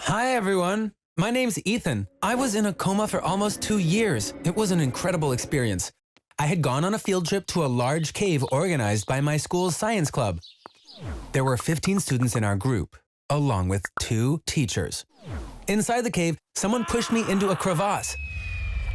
Hi everyone, my name's Ethan. I was in a coma for almost 2 years. It was an incredible experience. I had gone on a field trip to a large cave organized by my school's science club. There were 15 students in our group, along with 2 teachers. Inside the cave, someone pushed me into a crevasse.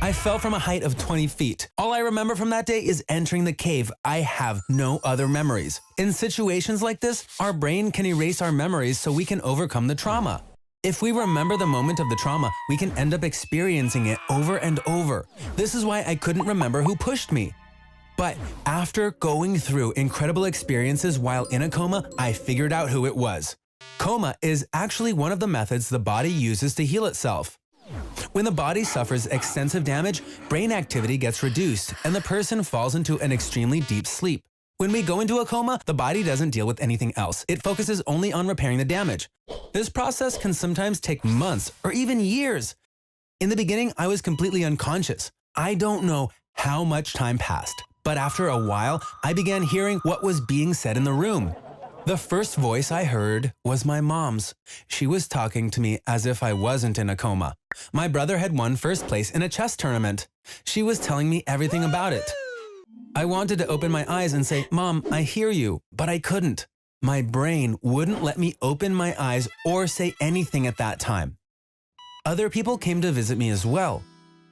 I fell from a height of 20 feet. All I remember from that day is entering the cave. I have no other memories. In situations like this, our brain can erase our memories so we can overcome the trauma. If we remember the moment of the trauma, we can end up experiencing it over and over. This is why I couldn't remember who pushed me. But after going through incredible experiences while in a coma, I figured out who it was. Coma is actually one of the methods the body uses to heal itself. When the body suffers extensive damage, brain activity gets reduced and the person falls into an extremely deep sleep. When we go into a coma, the body doesn't deal with anything else. It focuses only on repairing the damage. This process can sometimes take months or even years. In the beginning, I was completely unconscious. I don't know how much time passed, but after a while, I began hearing what was being said in the room. The first voice I heard was my mom's. She was talking to me as if I wasn't in a coma. My brother had won first place in a chess tournament. She was telling me everything about it. I wanted to open my eyes and say, "Mom, I hear you," but I couldn't. My brain wouldn't let me open my eyes or say anything at that time. Other people came to visit me as well.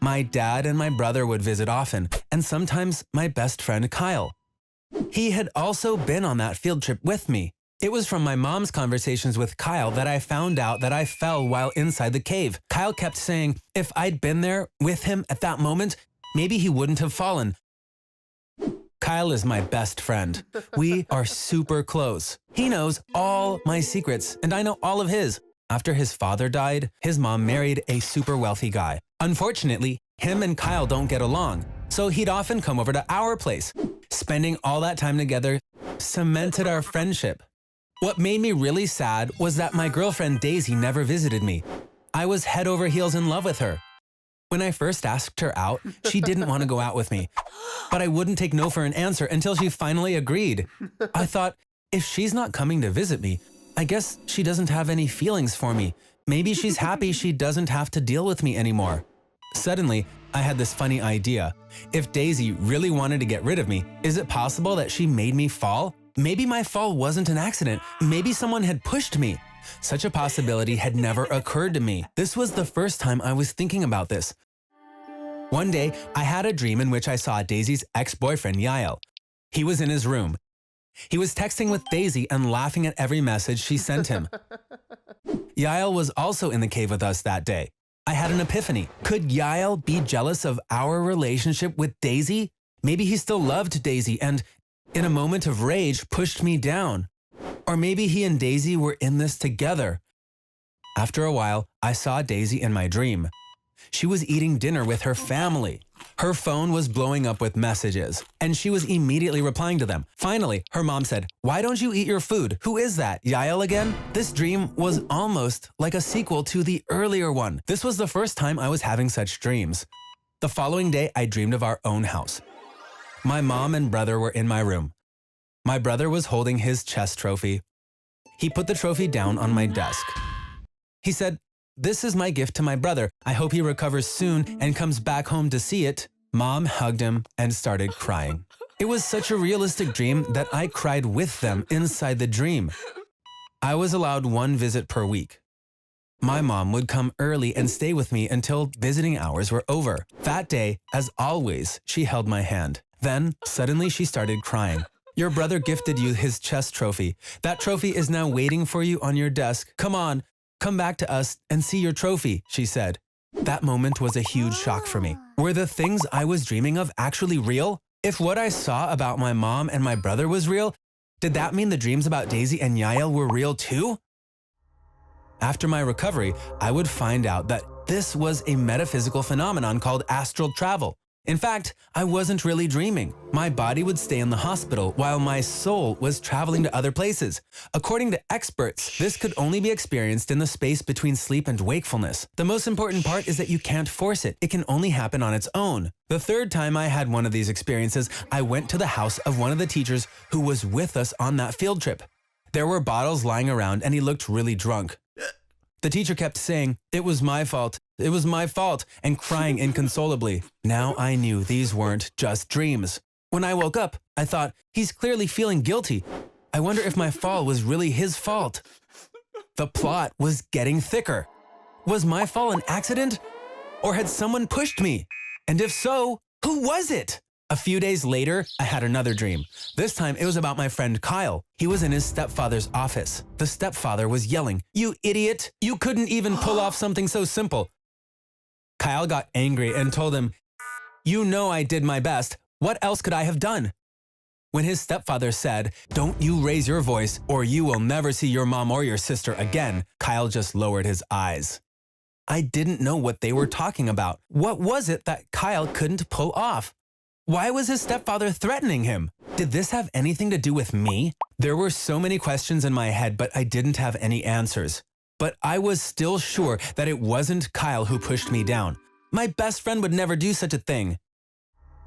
My dad and my brother would visit often, and sometimes my best friend Kyle. He had also been on that field trip with me. It was from my mom's conversations with Kyle that I found out that I fell while inside the cave. Kyle kept saying if I'd been there with him at that moment, maybe he wouldn't have fallen. Kyle is my best friend. We are super close. He knows all my secrets, and I know all of his. After his father died, his mom married a super wealthy guy. Unfortunately, him and Kyle don't get along, so he'd often come over to our place. Spending all that time together cemented our friendship. What made me really sad was that my girlfriend Daisy never visited me. I was head over heels in love with her. When I first asked her out, she didn't want to go out with me, but I wouldn't take no for an answer until she finally agreed. I thought, if she's not coming to visit me, I guess she doesn't have any feelings for me. Maybe she's happy she doesn't have to deal with me anymore. Suddenly, I had this funny idea. If Daisy really wanted to get rid of me, is it possible that she made me fall? Maybe my fall wasn't an accident. Maybe someone had pushed me. Such a possibility had never occurred to me. This was the first time I was thinking about this. One day, I had a dream in which I saw Daisy's ex-boyfriend, Yael. He was in his room. He was texting with Daisy and laughing at every message she sent him. Yael was also in the cave with us that day. I had an epiphany. Could Yael be jealous of our relationship with Daisy? Maybe he still loved Daisy and, in a moment of rage, pushed me down. Or maybe he and Daisy were in this together. After a while, I saw Daisy in my dream. She was eating dinner with her family. Her phone was blowing up with messages, and she was immediately replying to them. Finally, her mom said, "Why don't you eat your food? Who is that, Yael again?" This dream was almost like a sequel to the earlier one. This was the first time I was having such dreams. The following day, I dreamed of our own house. My mom and brother were in my room. My brother was holding his chess trophy. He put the trophy down on my desk. He said, "This is my gift to my brother. I hope he recovers soon and comes back home to see it." Mom hugged him and started crying. It was such a realistic dream that I cried with them inside the dream. I was allowed 1 visit per week. My mom would come early and stay with me until visiting hours were over. That day, as always, she held my hand. Then, suddenly she started crying. "Your brother gifted you his chess trophy. That trophy is now waiting for you on your desk. Come on, come back to us and see your trophy," she said. That moment was a huge shock for me. Were the things I was dreaming of actually real? If what I saw about my mom and my brother was real, did that mean the dreams about Daisy and Yael were real too? After my recovery, I would find out that this was a metaphysical phenomenon called astral travel. In fact, I wasn't really dreaming. My body would stay in the hospital while my soul was traveling to other places. According to experts, this could only be experienced in the space between sleep and wakefulness. The most important part is that you can't force it. It can only happen on its own. The third time I had one of these experiences, I went to the house of one of the teachers who was with us on that field trip. There were bottles lying around and he looked really drunk. The teacher kept saying, "It was my fault. It was my fault," and crying inconsolably. Now I knew these weren't just dreams. When I woke up, I thought, he's clearly feeling guilty. I wonder if my fall was really his fault. The plot was getting thicker. Was my fall an accident? Or had someone pushed me? And if so, who was it? A few days later, I had another dream. This time, it was about my friend Kyle. He was in his stepfather's office. The stepfather was yelling, "You idiot! You couldn't even pull off something so simple." Kyle got angry and told him, "You know I did my best. What else could I have done?" When his stepfather said, "Don't you raise your voice or you will never see your mom or your sister again," Kyle just lowered his eyes. I didn't know what they were talking about. What was it that Kyle couldn't pull off? Why was his stepfather threatening him? Did this have anything to do with me? There were so many questions in my head, but I didn't have any answers. But I was still sure that it wasn't Kyle who pushed me down. My best friend would never do such a thing.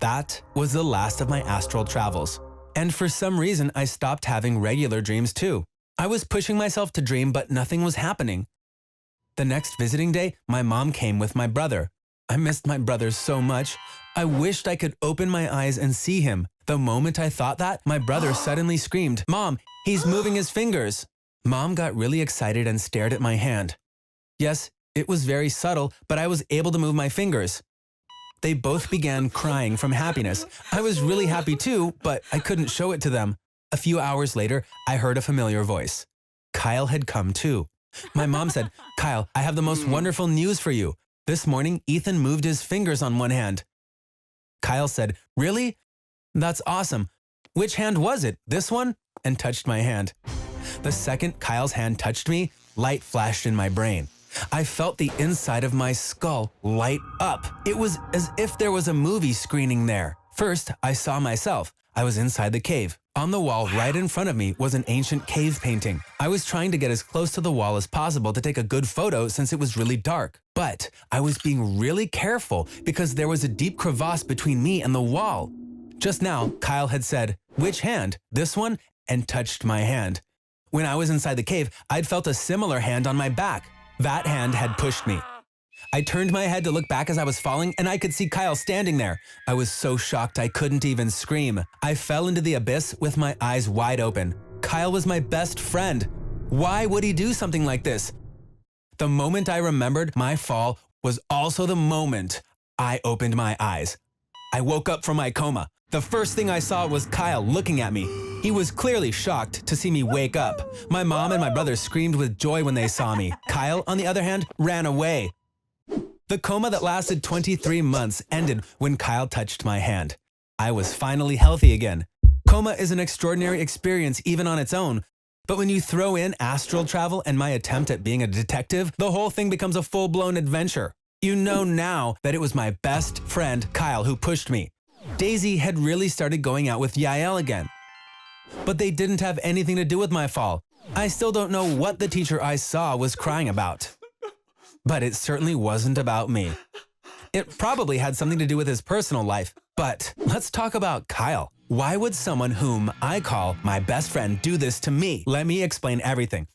That was the last of my astral travels. And for some reason, I stopped having regular dreams too. I was pushing myself to dream, but nothing was happening. The next visiting day, my mom came with my brother. I missed my brother so much. I wished I could open my eyes and see him. The moment I thought that, my brother suddenly screamed, "Mom, he's moving his fingers." Mom got really excited and stared at my hand. Yes, it was very subtle, but I was able to move my fingers. They both began crying from happiness. I was really happy too, but I couldn't show it to them. A few hours later, I heard a familiar voice. Kyle had come too. My mom said, "Kyle, I have the most wonderful news for you. This morning, Ethan moved his fingers on one hand." Kyle said, "Really? That's awesome. Which hand was it? This one?" and touched my hand. The second Kyle's hand touched me, light flashed in my brain. I felt the inside of my skull light up. It was as if there was a movie screening there. First, I saw myself. I was inside the cave. On the wall right in front of me was an ancient cave painting. I was trying to get as close to the wall as possible to take a good photo since it was really dark. But I was being really careful because there was a deep crevasse between me and the wall. Just now, Kyle had said, "Which hand? This one?" and touched my hand. When I was inside the cave, I'd felt a similar hand on my back. That hand had pushed me. I turned my head to look back as I was falling, and I could see Kyle standing there. I was so shocked I couldn't even scream. I fell into the abyss with my eyes wide open. Kyle was my best friend. Why would he do something like this? The moment I remembered my fall was also the moment I opened my eyes. I woke up from my coma. The first thing I saw was Kyle looking at me. He was clearly shocked to see me wake up. My mom and my brother screamed with joy when they saw me. Kyle, on the other hand, ran away. The coma that lasted 23 months ended when Kyle touched my hand. I was finally healthy again. Coma is an extraordinary experience even on its own, but when you throw in astral travel and my attempt at being a detective, the whole thing becomes a full-blown adventure. You know now that it was my best friend, Kyle, who pushed me. Daisy had really started going out with Yael again. But they didn't have anything to do with my fall. I still don't know what the teacher I saw was crying about. But it certainly wasn't about me. It probably had something to do with his personal life. But let's talk about Kyle. Why would someone whom I call my best friend do this to me? Let me explain everything.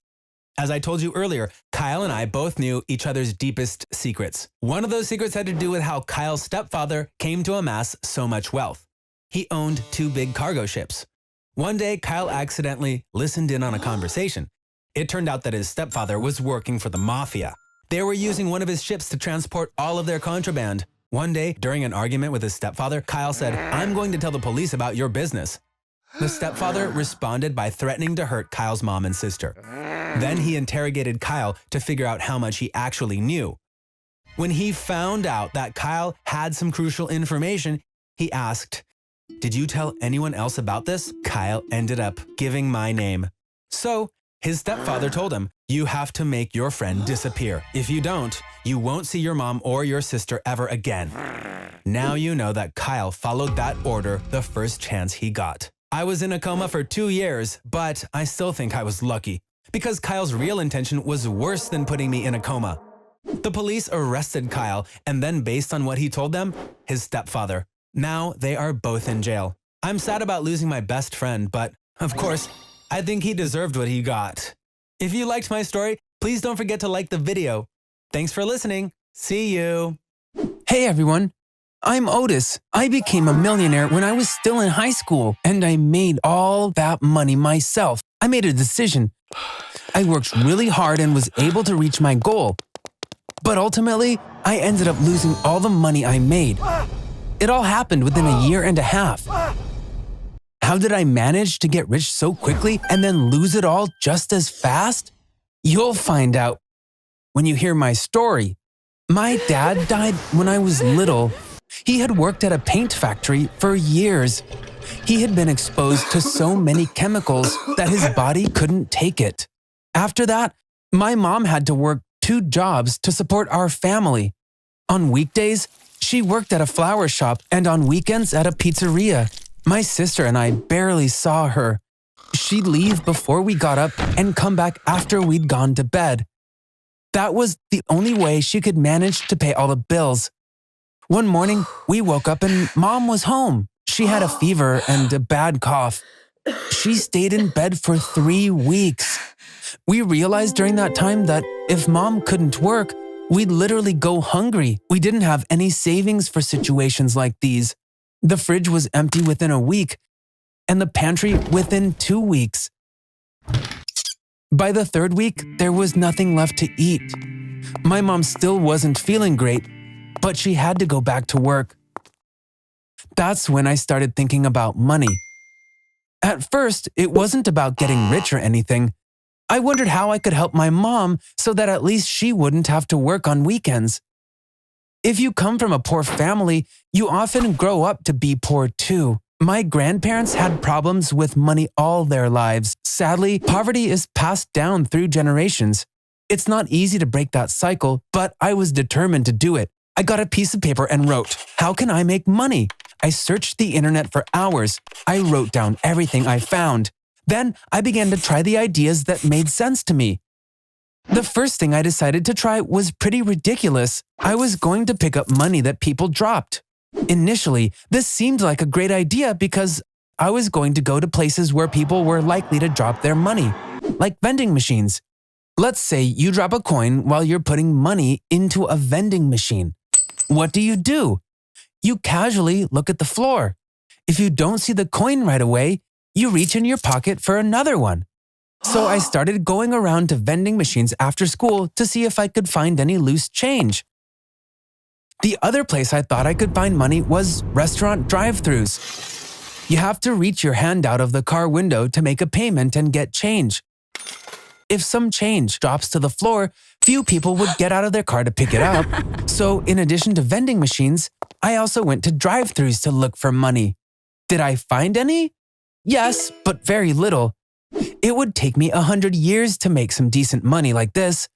As I told you earlier, Kyle and I both knew each other's deepest secrets. One of those secrets had to do with how Kyle's stepfather came to amass so much wealth. He owned 2 big cargo ships. One day, Kyle accidentally listened in on a conversation. It turned out that his stepfather was working for the mafia. They were using one of his ships to transport all of their contraband. One day, during an argument with his stepfather, Kyle said, "I'm going to tell the police about your business." The stepfather responded by threatening to hurt Kyle's mom and sister. Then he interrogated Kyle to figure out how much he actually knew. When he found out that Kyle had some crucial information, he asked, "Did you tell anyone else about this?" Kyle ended up giving my name. So his stepfather told him, "You have to make your friend disappear. If you don't, you won't see your mom or your sister ever again." Now you know that Kyle followed that order the first chance he got. I was in a coma for 2 years, but I still think I was lucky, because Kyle's real intention was worse than putting me in a coma. The police arrested Kyle, and then based on what he told them, his stepfather. Now they are both in jail. I'm sad about losing my best friend, but of course, I think he deserved what he got. If you liked my story, Please don't forget to like the video. Thanks for listening. See you. Hey everyone, I'm Otis. I became a millionaire when I was still in high school, and I made all that money myself. I made a decision. I worked really hard and was able to reach my goal. But ultimately, I ended up losing all the money I made. It all happened within a year and a half. How did I manage to get rich so quickly and then lose it all just as fast? You'll find out when you hear my story. My dad died when I was little. He had worked at a paint factory for years. He had been exposed to so many chemicals that his body couldn't take it. After that, my mom had to work 2 jobs to support our family. On weekdays, she worked at a flower shop and on weekends at a pizzeria. My sister and I barely saw her. She'd leave before we got up and come back after we'd gone to bed. That was the only way she could manage to pay all the bills. One morning, we woke up and Mom was home. She had a fever and a bad cough. She stayed in bed for 3 weeks. We realized during that time that if Mom couldn't work, we'd literally go hungry. We didn't have any savings for situations like these. The fridge was empty within a week, and the pantry within 2 weeks. By the 3rd week, there was nothing left to eat. My mom still wasn't feeling great, but she had to go back to work. That's when I started thinking about money. At first, it wasn't about getting rich or anything. I wondered how I could help my mom so that at least she wouldn't have to work on weekends. If you come from a poor family, you often grow up to be poor too. My grandparents had problems with money all their lives. Sadly, poverty is passed down through generations. It's not easy to break that cycle, but I was determined to do it. I got a piece of paper and wrote, "How can I make money?" I searched the internet for hours. I wrote down everything I found. Then I began to try the ideas that made sense to me. The first thing I decided to try was pretty ridiculous. I was going to pick up money that people dropped. Initially, this seemed like a great idea because I was going to go to places where people were likely to drop their money, like vending machines. Let's say you drop a coin while you're putting money into a vending machine. What do? You casually look at the floor. If you don't see the coin right away, you reach in your pocket for another one. So I started going around to vending machines after school to see if I could find any loose change. The other place I thought I could find money was restaurant drive-thrus. You have to reach your hand out of the car window to make a payment and get change. If some change drops to the floor, few people would get out of their car to pick it up. So in addition to vending machines, I also went to drive-thrus to look for money. Did I find any? Yes, but very little. It would take me 100 years to make some decent money like this,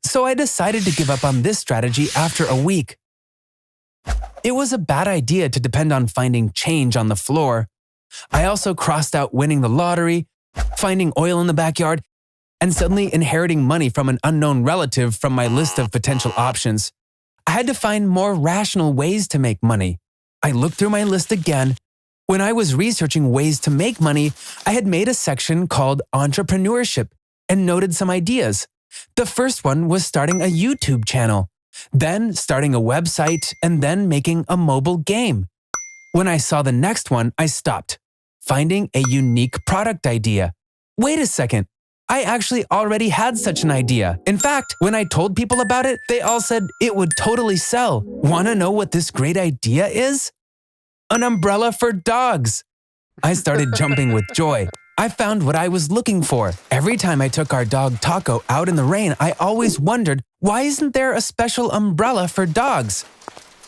so I decided to give up on this strategy after a week. It was a bad idea to depend on finding change on the floor. I also crossed out winning the lottery, finding oil in the backyard, and suddenly inheriting money from an unknown relative from my list of potential options. I had to find more rational ways to make money. I looked through my list again. When I was researching ways to make money, I had made a section called Entrepreneurship and noted some ideas. The first one was starting a YouTube channel, then starting a website, and then making a mobile game. When I saw the next one, I stopped, finding a unique product idea. Wait a second, I actually already had such an idea. In fact, when I told people about it, they all said it would totally sell. Want to know what this great idea is? An umbrella for dogs. I started jumping with joy. I found what I was looking for. Every time I took our dog Taco out in the rain, I always wondered, why isn't there a special umbrella for dogs?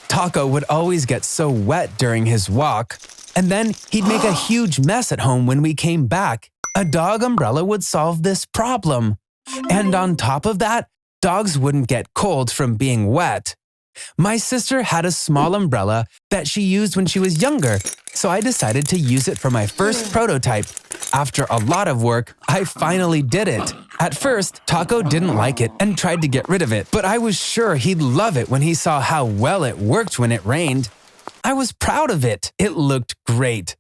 Taco would always get so wet during his walk, and then he'd make a huge mess at home when we came back. A dog umbrella would solve this problem. And on top of that, dogs wouldn't get cold from being wet. My sister had a small umbrella that she used when she was younger, so I decided to use it for my first prototype. After a lot of work, I finally did it. At first, Taco didn't like it and tried to get rid of it, but I was sure he'd love it when he saw how well it worked when it rained. I was proud of it. It looked great.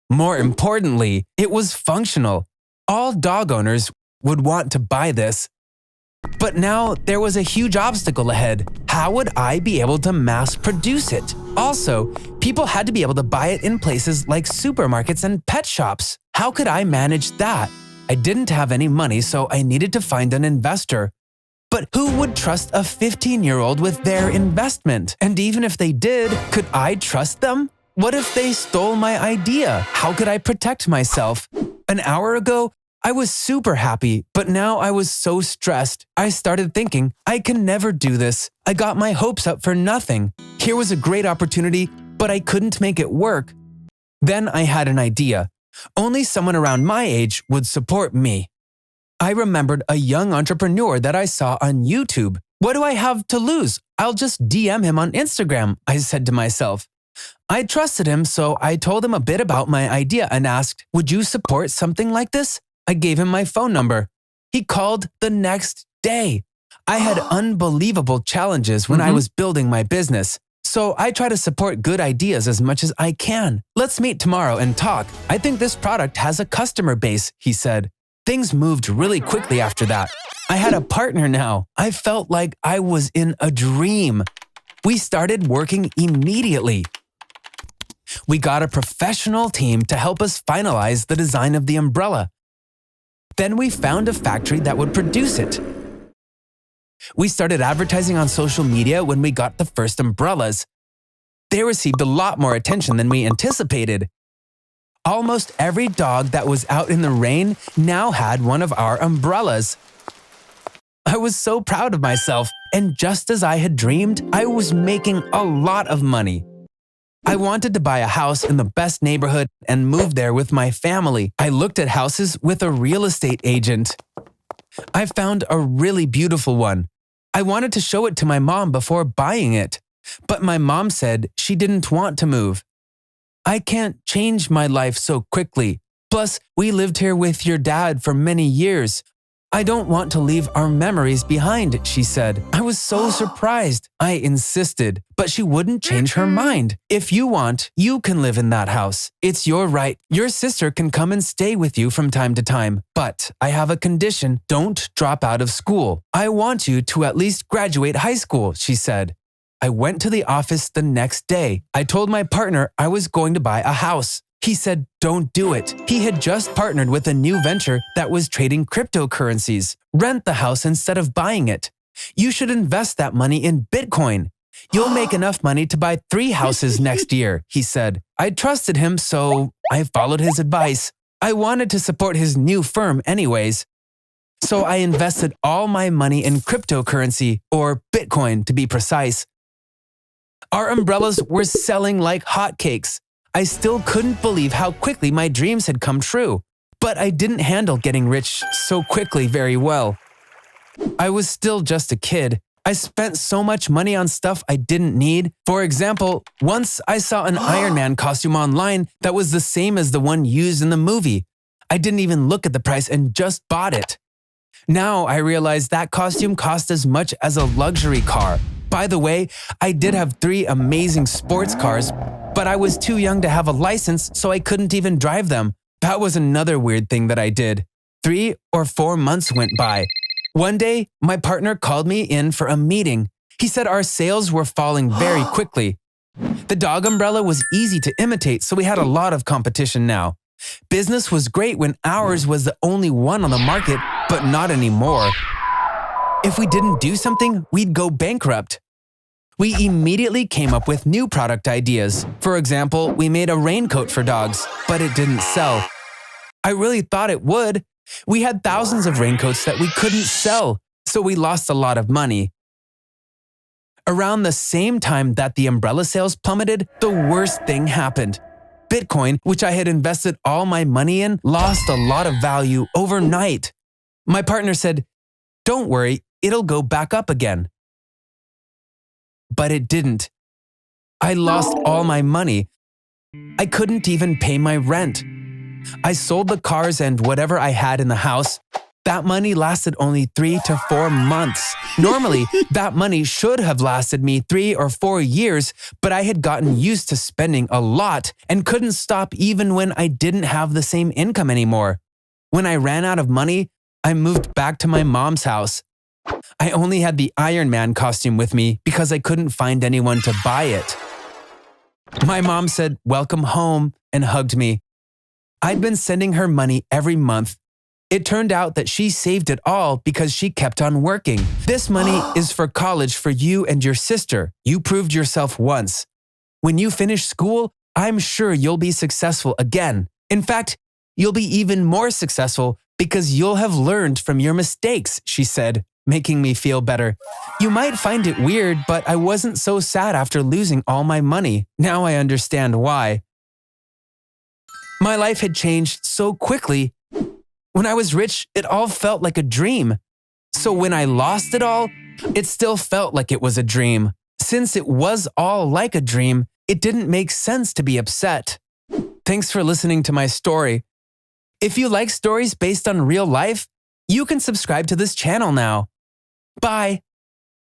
More importantly, it was functional. All dog owners would want to buy this. But now there was a huge obstacle ahead. How would I be able to mass produce it? Also, people had to be able to buy it in places like supermarkets and pet shops. How could I manage that? I didn't have any money, so I needed to find an investor. But who would trust a 15-year-old with their investment? And even if they did, could I trust them? What if they stole my idea? How could I protect myself? An hour ago, I was super happy, but now I was so stressed. I started thinking, I can never do this. I got my hopes up for nothing. Here was a great opportunity, but I couldn't make it work. Then I had an idea. Only someone around my age would support me. I remembered a young entrepreneur that I saw on YouTube. What do I have to lose? I'll just DM him on Instagram, I said to myself. I trusted him, so I told him a bit about my idea and asked, would you support something like this? I gave him my phone number. He called the next day. I had unbelievable challenges when I was building my business, so I try to support good ideas as much as I can. Let's meet tomorrow and talk. I think this product has a customer base, he said. Things moved really quickly after that. I had a partner now. I felt like I was in a dream. We started working immediately. We got a professional team to help us finalize the design of the umbrella. Then we found a factory that would produce it. We started advertising on social media when we got the first umbrellas. They received a lot more attention than we anticipated. Almost every dog that was out in the rain now had one of our umbrellas. I was so proud of myself, and just as I had dreamed, I was making a lot of money. I wanted to buy a house in the best neighborhood and move there with my family. I looked at houses with a real estate agent. I found a really beautiful one. I wanted to show it to my mom before buying it, but my mom said she didn't want to move. I can't change my life so quickly. Plus, we lived here with your dad for many years. I don't want to leave our memories behind, she said. I was so surprised. I insisted, but she wouldn't change her mind. If you want, you can live in that house. It's your right. Your sister can come and stay with you from time to time. But I have a condition. Don't drop out of school. I want you to at least graduate high school, she said. I went to the office the next day. I told my partner I was going to buy a house. He said, don't do it. He had just partnered with a new venture that was trading cryptocurrencies. Rent the house instead of buying it. You should invest that money in Bitcoin. You'll make enough money to buy 3 houses next year, he said. I trusted him, so I followed his advice. I wanted to support his new firm anyways. So I invested all my money in cryptocurrency, or Bitcoin to be precise. Our umbrellas were selling like hotcakes. I still couldn't believe how quickly my dreams had come true. But I didn't handle getting rich so quickly very well. I was still just a kid. I spent so much money on stuff I didn't need. For example, once I saw an Iron Man costume online that was the same as the one used in the movie. I didn't even look at the price and just bought it. Now I realize that costume cost as much as a luxury car. By the way, I did have 3 amazing sports cars, but I was too young to have a license, so I couldn't even drive them. That was another weird thing that I did. 3 or 4 months went by. One day, my partner called me in for a meeting. He said our sales were falling very quickly. The dog umbrella was easy to imitate, so we had a lot of competition now. Business was great when ours was the only one on the market, but not anymore. If we didn't do something, we'd go bankrupt. We immediately came up with new product ideas. For example, we made a raincoat for dogs, but it didn't sell. I really thought it would. We had thousands of raincoats that we couldn't sell, so we lost a lot of money. Around the same time that the umbrella sales plummeted, the worst thing happened. Bitcoin, which I had invested all my money in, lost a lot of value overnight. My partner said, "Don't worry, it'll go back up again." But it didn't. I lost all my money. I couldn't even pay my rent. I sold the cars and whatever I had in the house. That money lasted only 3 to 4 months. Normally, that money should have lasted me 3 or 4 years, but I had gotten used to spending a lot and couldn't stop even when I didn't have the same income anymore. When I ran out of money, I moved back to my mom's house. I only had the Iron Man costume with me because I couldn't find anyone to buy it. My mom said, "Welcome home," and hugged me. I'd been sending her money every month. It turned out that she saved it all because she kept on working. "This money is for college for you and your sister. You proved yourself once. When you finish school, I'm sure you'll be successful again. In fact, you'll be even more successful because you'll have learned from your mistakes," she said, making me feel better. You might find it weird, but I wasn't so sad after losing all my money. Now I understand why. My life had changed so quickly. When I was rich, it all felt like a dream. So when I lost it all, it still felt like it was a dream. Since it was all like a dream, it didn't make sense to be upset. Thanks for listening to my story. If you like stories based on real life, you can subscribe to this channel now. Bye.